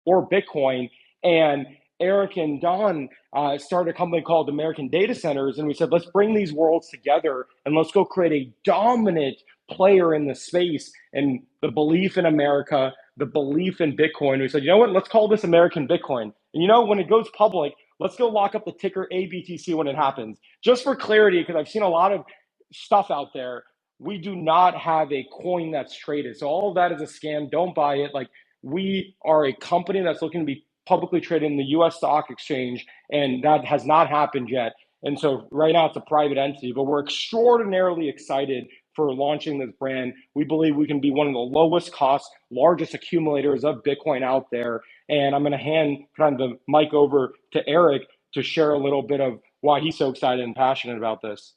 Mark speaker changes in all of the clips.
Speaker 1: or Bitcoin. And Eric and Don started a company called American Data Centers, and we said, let's bring these worlds together and let's go create a dominant player in the space. And the belief in America, the belief in Bitcoin, we said, you know what, let's call this American Bitcoin. And when it goes public, let's go lock up the ticker ABTC when it happens. Just for clarity, because I've seen a lot of stuff out there, we do not have a coin that's traded. So all of that is a scam. Don't buy it. Like, we are a company that's looking to be publicly traded in the US stock exchange, and that has not happened yet. And so right now it's a private entity, but we're extraordinarily excited for launching this brand. We believe we can be one of the lowest cost, largest accumulators of Bitcoin out there. And I'm going to hand kind of the mic over to Eric to share a little bit of why he's so excited and passionate about this.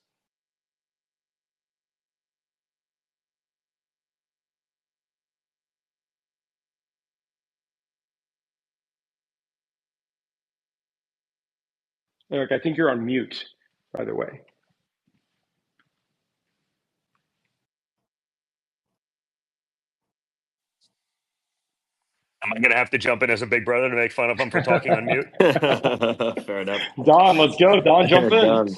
Speaker 1: Eric, I think you're on mute, by the way.
Speaker 2: Am I going to have to jump in as a big brother to make fun of him for talking on mute?
Speaker 3: Fair enough.
Speaker 1: Don, let's go. Don, jump in.
Speaker 3: Done.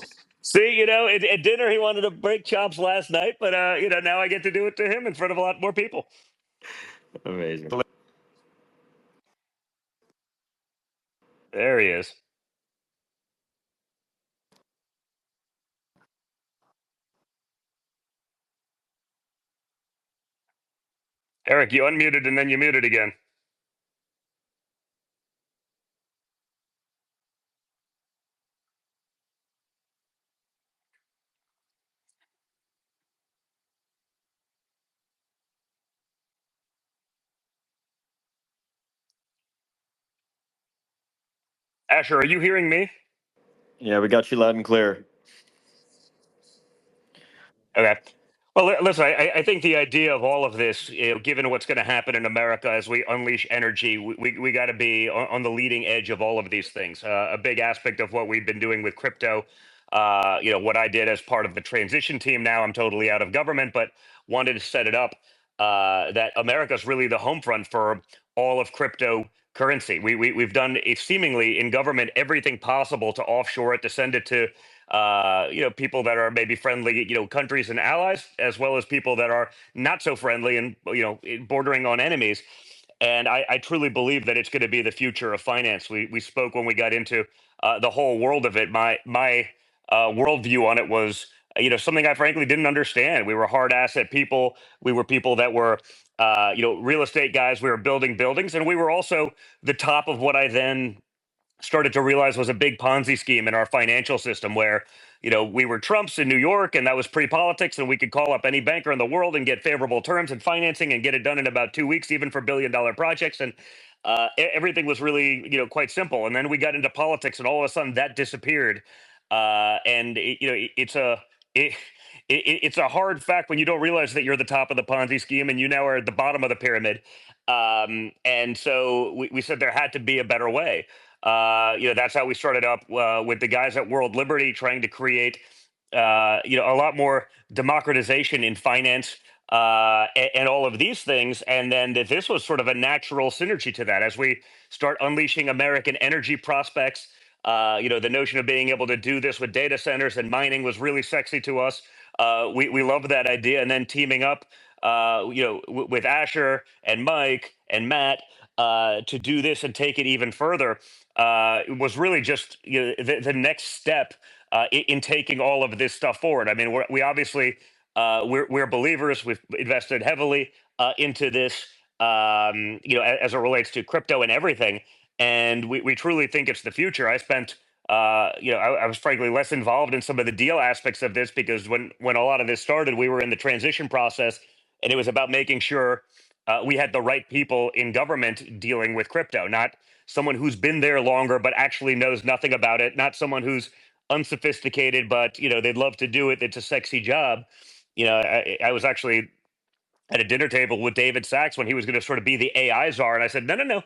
Speaker 2: See, at dinner he wanted to break chops last night, but now I get to do it to him in front of a lot more people.
Speaker 3: Amazing.
Speaker 2: There he is. Eric, you unmuted and then you muted again. Asher, are you hearing me?
Speaker 3: Yeah, we got you loud and clear.
Speaker 2: Okay. Well, listen, I think the idea of all of this, given what's going to happen in America as we unleash energy, we got to be on the leading edge of all of these things. A big aspect of what we've been doing with crypto, what I did as part of the transition team. Now I'm totally out of government, but wanted to set it up that America's really the home front for all of cryptocurrency. We've done seemingly in government everything possible to offshore it, to send it to people that are maybe friendly, countries and allies, as well as people that are not so friendly and, bordering on enemies. And I truly believe that it's going to be the future of finance. We spoke when we got into the whole world of it. My worldview on it was, something I frankly didn't understand. We were hard asset people. We were people that were, real estate guys. We were building buildings, and we were also the top of what I then started to realize was a big Ponzi scheme in our financial system where, we were Trumps in New York and that was pre-politics, and we could call up any banker in the world and get favorable terms and financing and get it done in about 2 weeks, even for billion-dollar projects. And everything was really, quite simple. And then we got into politics and all of a sudden that disappeared. And it's a hard fact when you don't realize that you're the top of the Ponzi scheme and you now are at the bottom of the pyramid. And so we said there had to be a better way. That's how we started up with the guys at World Liberty, trying to create, a lot more democratization in finance and all of these things. And then this was sort of a natural synergy to that as we start unleashing American energy prospects. The notion of being able to do this with data centers and mining was really sexy to us. We loved that idea. And then teaming up, with Asher and Mike and Matt to do this and take it even further was really just the next step in taking all of this stuff forward. I mean, we obviously we're believers. We've invested heavily into this, as it relates to crypto and everything, and we truly think it's the future. I spent. I was frankly less involved in some of the deal aspects of this because when a lot of this started, we were in the transition process, and it was about making sure we had the right people in government dealing with crypto, not someone who's been there longer but actually knows nothing about it, not someone who's unsophisticated but they'd love to do it. It's a sexy job. I was actually at a dinner table with David Sachs when he was going to sort of be the AI czar, and I said, no, no, no.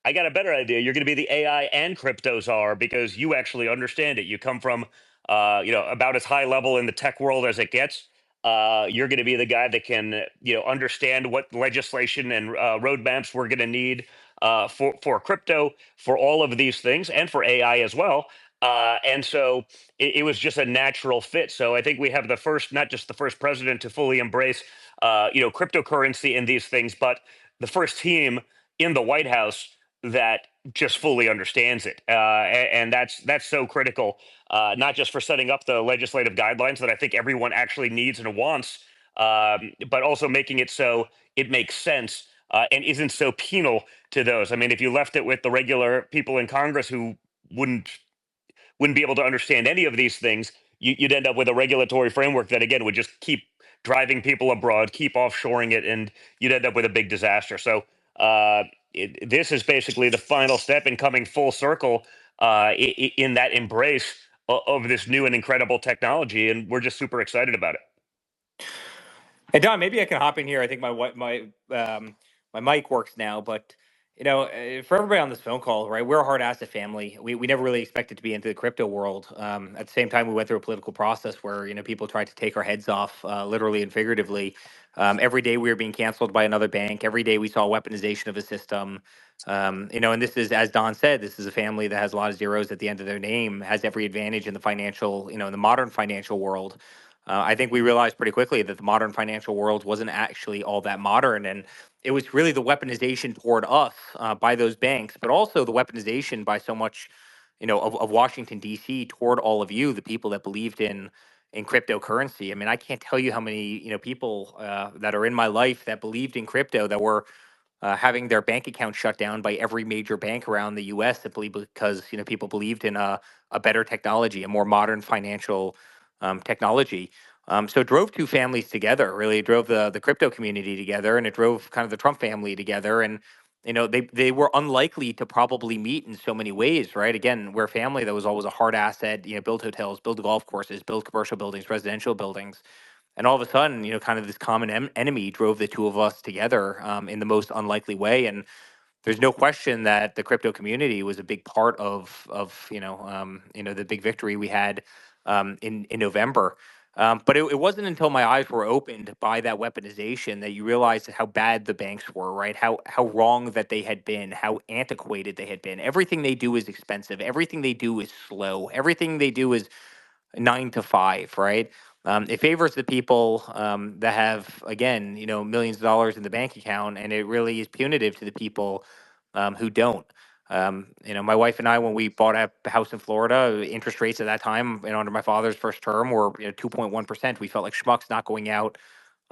Speaker 2: I got a better idea. You're going to be the AI and crypto czar because you actually understand it. You come from, about as high level in the tech world as it gets. You're going to be the guy that can, understand what legislation and roadmaps we're going to need. for crypto, for all of these things, and for AI as well. And so it was just a natural fit. So I think we have the first, not just the first president to fully embrace, cryptocurrency and these things, but the first team in the White House that just fully understands it, and that's so critical, not just for setting up the legislative guidelines that I think everyone actually needs and wants, but also making it so it makes sense and isn't so penal to those. I mean, if you left it with the regular people in Congress who wouldn't wouldn't be able to understand any of these things, you'd end up with a regulatory framework that again would just keep driving people abroad, keep offshoring it, and you'd end up with a big disaster. So this is basically the final step in coming full circle in that embrace of this new and incredible technology, and we're just super excited about it.
Speaker 4: Hey Don, maybe I can hop in here. I think my mic works now, but for everybody on this phone call, right? We're a hard asset family. We never really expected to be into the crypto world. At the same time, we went through a political process where people tried to take our heads off, literally and figuratively. Every day we were being canceled by another bank. Every day we saw weaponization of a system. And this is, as Don said, this is a family that has a lot of zeros at the end of their name, has every advantage in the financial, in the modern financial world. I think we realized pretty quickly that the modern financial world wasn't actually all that modern, and it was really the weaponization toward us by those banks, but also the weaponization by so much, of Washington D.C. toward all of you, the people that believed in cryptocurrency. I mean, I can't tell you how many people that are in my life that believed in crypto that were having their bank account shut down by every major bank around the U.S. simply because people believed in a better technology, a more modern financial technology. So it drove two families together. Really, it drove the crypto community together, and it drove kind of the Trump family together. And they were unlikely to probably meet in so many ways, right? Again, we're a family that was always a hard asset. Build hotels, build golf courses, build commercial buildings, residential buildings. And all of a sudden, kind of this common enemy drove the two of us together in the most unlikely way. And there's no question that the crypto community was a big part of the big victory we had in November. But it wasn't until my eyes were opened by that weaponization that you realized how bad the banks were, right? How wrong that they had been, how antiquated they had been. Everything they do is expensive. Everything they do is slow. Everything they do is 9 to 5, right? It favors the people that have, again, millions of dollars in the bank account, and it really is punitive to the people who don't. My wife and I, when we bought a house in Florida, interest rates at that time, under my father's first term, were 2.1%. We felt like schmucks not going out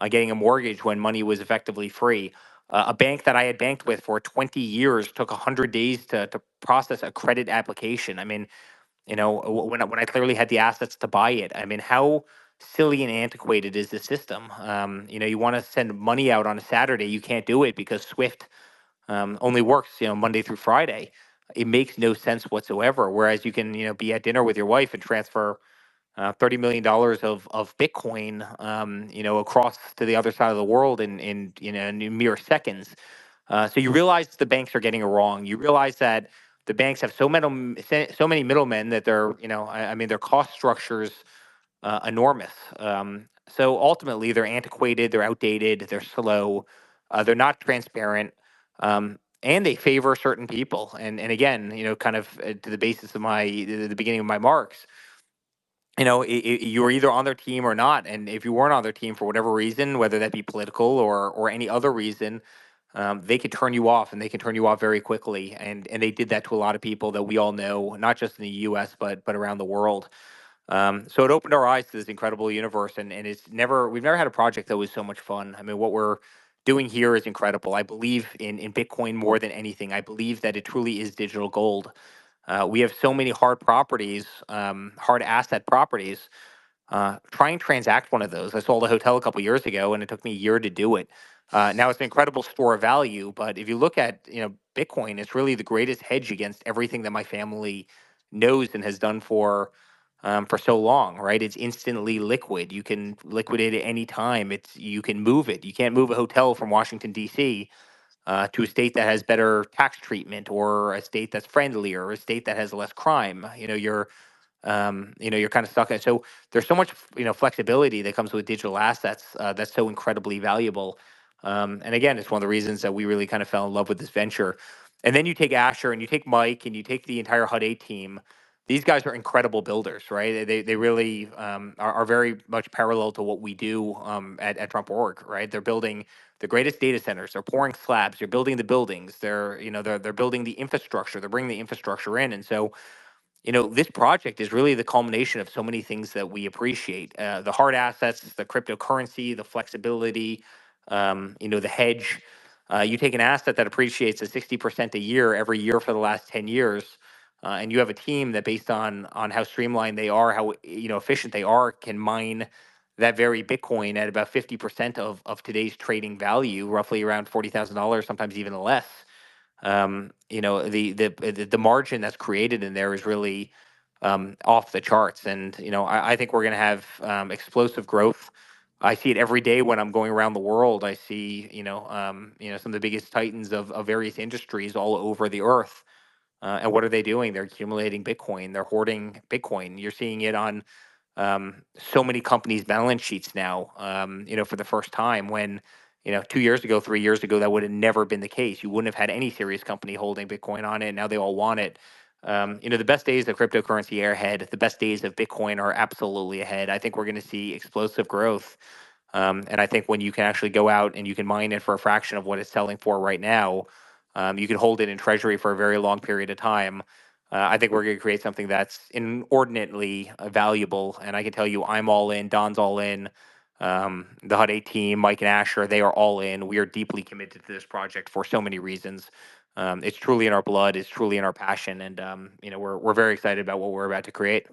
Speaker 4: getting a mortgage when money was effectively free. A bank that I had banked with for 20 years took 100 days to process a credit application. I mean, when I clearly had the assets to buy it. I mean, how silly and antiquated is the system? You want to send money out on a Saturday, you can't do it because Swift only works, Monday through Friday. It makes no sense whatsoever. Whereas you can, be at dinner with your wife and transfer $30 million of Bitcoin, across to the other side of the world in mere seconds. So you realize the banks are getting it wrong. You realize that the banks have so many middlemen that they're, I mean, their cost structures enormous. So ultimately, they're antiquated, they're outdated, they're slow, they're not transparent, and they favor certain people. And again, kind of to the basis of the beginning of my marks, you're either on their team or not. And if you weren't on their team for whatever reason, whether that be political or any other reason, they could turn you off, and they can turn you off very quickly. And they did that to a lot of people that we all know, not just in the U.S. but around the world. So it opened our eyes to this incredible universe, and we've never had a project that was so much fun. I mean, what we're doing here is incredible. I believe in Bitcoin more than anything. I believe that it truly is digital gold. We have so many hard asset properties. Try and transact one of those. I sold a hotel a couple years ago, and it took me a year to do it. Now it's an incredible store of value, but if you look at Bitcoin, it's really the greatest hedge against everything that my family knows and has done for so long. Right? It's instantly liquid. You can liquidate it any time. You can move it. You can't move a hotel from Washington D.C. To a state that has better tax treatment, or a state that's friendlier, or a state that has less crime. You're kind of stuck at. So there's so much, flexibility that comes with digital assets that's so incredibly valuable. And again, it's one of the reasons that we really kind of fell in love with this venture. And then you take Asher and you take Mike and you take the entire Hut 8 team. These guys are incredible builders, right? They really are very much parallel to what we do at Trump.org, right? They're building the greatest data centers. They're pouring slabs. They're building the buildings. They're building the infrastructure. They're bringing the infrastructure in. And so this project is really the culmination of so many things that we appreciate: the hard assets, the cryptocurrency, the flexibility, the hedge. You take an asset that appreciates at 60% a year every year for the last 10 years, and you have a team that, based on how streamlined they are, how efficient they are, can mine that very Bitcoin at about 50% of today's trading value, roughly around $40,000, sometimes even less. The margin that's created in there is really off the charts, and I think we're going to have explosive growth. I see it every day when I'm going around the world. I see some of the biggest titans of various industries all over the earth. And what are they doing? They're accumulating Bitcoin. They're hoarding Bitcoin. You're seeing it on so many companies' balance sheets now. For the first time, when 2 years ago, 3 years ago, that would have never been the case. You wouldn't have had any serious company holding Bitcoin on it. Now they all want it. The best days of cryptocurrency are ahead. The best days of Bitcoin are absolutely ahead. I think we're going to see explosive growth. And I think when you can actually go out and you can mine it for a fraction of what it's selling for right now, you can hold it in treasury for a very long period of time. I think we're going to create something that's inordinately valuable. And I can tell you, I'm all in. Don's all in. The Hut 8 team, Mike and Asher, they are all in. We are deeply committed to this project for so many reasons. It's truly in our blood. It's truly in our passion. And, we're very excited about what we're about to create.